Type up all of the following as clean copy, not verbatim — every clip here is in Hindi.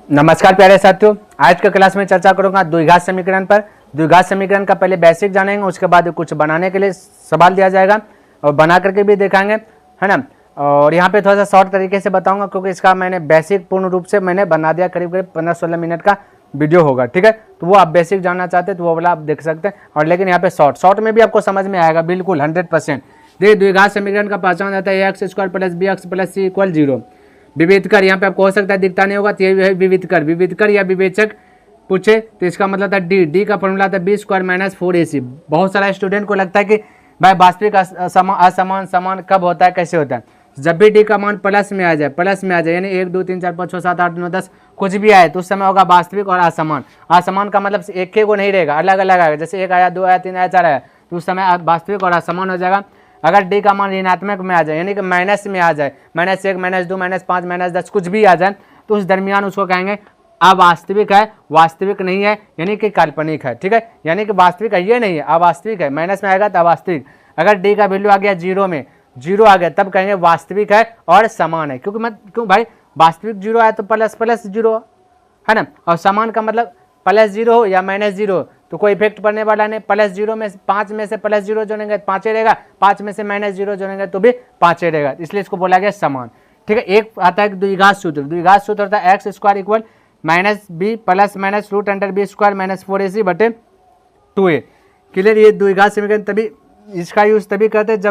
नमस्कार प्यारे साथियों, आज के क्लास में चर्चा करूंगा द्विघात समीकरण पर। द्विघात समीकरण का पहले बेसिक जानेंगे, उसके बाद कुछ बनाने के लिए सवाल दिया जाएगा और बना करके भी दिखाएंगे, है ना। और यहाँ पे थोड़ा सा शॉर्ट तरीके से बताऊंगा क्योंकि इसका मैंने बेसिक पूर्ण रूप से मैंने बना दिया, करीब करीब 15-16 मिनट का वीडियो होगा, ठीक है। तो वो आप बेसिक जानना चाहते हैं तो वो वाला आप देख सकते हैं। और लेकिन यहाँ पे शॉर्ट में भी आपको समझ में आएगा बिल्कुल 100%। देखिए द्विघात समीकरण का पहचान जाता है x square plus b x plus c equal 0। विविधकर यहाँ पे आपको हो सकता है दिखता नहीं होगा, तो ये है विविधकर या विवेचक पूछे तो इसका मतलब था डी का फॉर्मूला था बी स्क्वायर माइनस 4ac। बहुत सारा स्टूडेंट को लगता है कि भाई वास्तविक असमान समान कब होता है, कैसे होता है। जब भी डी का मान प्लस में आ जाए यानी 1 2 3 4 5 6 7 8 9 10 कुछ भी आए तो उस समय होगा वास्तविक और असमान। असमान का मतलब एक को नहीं रहेगा, अलग अलग आएगा। जैसे 1 आया 2 आया 3 आया 4 आया तो उस समय वास्तविक और असमान हो जाएगा। अगर डी का मान ऋणात्मक में आ जाए यानी कि माइनस में आ जाए, -1 -2 -5 -10 कुछ भी आ जाए तो उस दरमियान उसको कहेंगे अवास्तविक है, वास्तविक नहीं है यानी कि काल्पनिक है, ठीक है। यानी कि वास्तविक है ये नहीं है, अवास्तविक है। माइनस में आएगा तो अवास्तविक। अगर डी का वैल्यू आ गया 0 में, 0 आ गया तब कहेंगे वास्तविक है और समान है। क्यों भाई वास्तविक 0 आया तो प्लस 0 है ना, और समान का मतलब +0 हो या -0 तो कोई इफेक्ट पड़ने वाला नहीं। +0 में 5 में से +0 जोड़ेंगे तो 5 रहेगा, 5 में से -0 जोड़ेंगे तो भी 5 रहेगा, इसलिए इसको बोला गया समान, ठीक है। एक आता है द्विघात सूत्र। द्विघात सूत्र होता है x square equal -b plus minus root under b square minus 4ac बटे 2a। क्लियर। ये द्विघात समीकरण तभी इसका यूज तभी करते हैं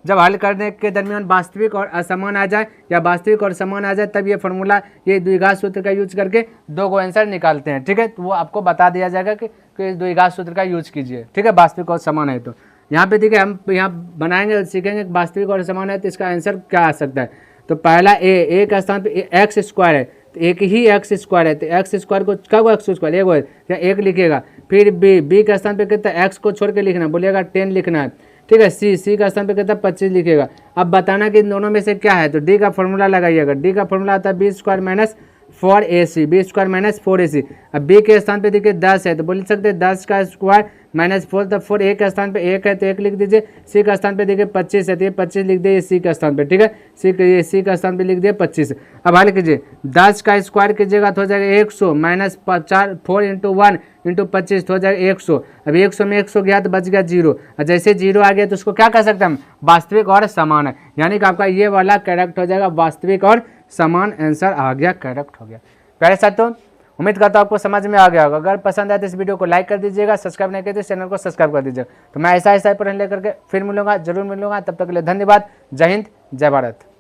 जब हल करने के दरमियान वास्तविक और असमान आ जाए या वास्तविक और समान आ जाए, तब ये फॉर्मूला ये द्विघात सूत्र का यूज करके दो को आंसर निकालते हैं, ठीक है। तो वो आपको बता दिया जाएगा कि द्विघात सूत्र का यूज कीजिए, ठीक है। वास्तविक और समान है तो यहाँ पे देखिए हम यहाँ बनाएंगे और सीखेंगे वास्तविक और समान है तो इसका आंसर क्या आ सकता है। तो पहला ए का स्थान पे एक्स स्क्वायर है तो एक ही एक्स स्क्वायर है तो एक्स स्क्वायर को कब एक्स स्क्वायर एक या एक लिखिएगा। फिर बी का स्थान पे कितना एक्स को छोड़ के लिखना, बोलिएगा 10 लिखना है, ठीक है। सी का स्थान पे कितना 25 लिखिएगा। अब बताना कि इन दोनों में से क्या है तो डी का फॉर्मूला लगाइएगा। डी का फॉर्मूला आता है b square minus 4ac, b square minus 4ac। अब बी के स्थान पे देखिए 10 है तो बोल सकते हैं 10 का स्क्वायर -4 तो 4 ए के स्थान पे 1 है तो 1 लिख दीजिए। सी का स्थान पे देखिए 25 है तो ये 25 लिख दिए सी का स्थान पे, ठीक है। सी का स्थान पे लिख दिए 25। अब हल कीजिए 10 का स्क्वायर कीजिएगा तो हो जाएगा 100 माइनस 4 × 1 × 25 तो हो जाएगा 100। अब 100 में 100 गया तो बच गया 0, और जैसे 0 आ गया तो उसको क्या कर सकते हैं हम वास्तविक और समान है, यानी कि आपका ये वाला करेक्ट हो जाएगा, वास्तविक और समान आंसर आ गया, करेक्ट हो गया। प्यारे साथियों उम्मीद करता हूँ आपको समझ में आ गया होगा। अगर पसंद आए तो इस वीडियो को लाइक कर दीजिएगा, सब्सक्राइब नहीं किया तो चैनल को सब्सक्राइब कर दीजिएगा। तो मैं ऐसा पढ़ने लेकर के फिर मिलूंगा, जरूर मिलूंगा। तब तक के लिए धन्यवाद। जय हिंद, जय भारत।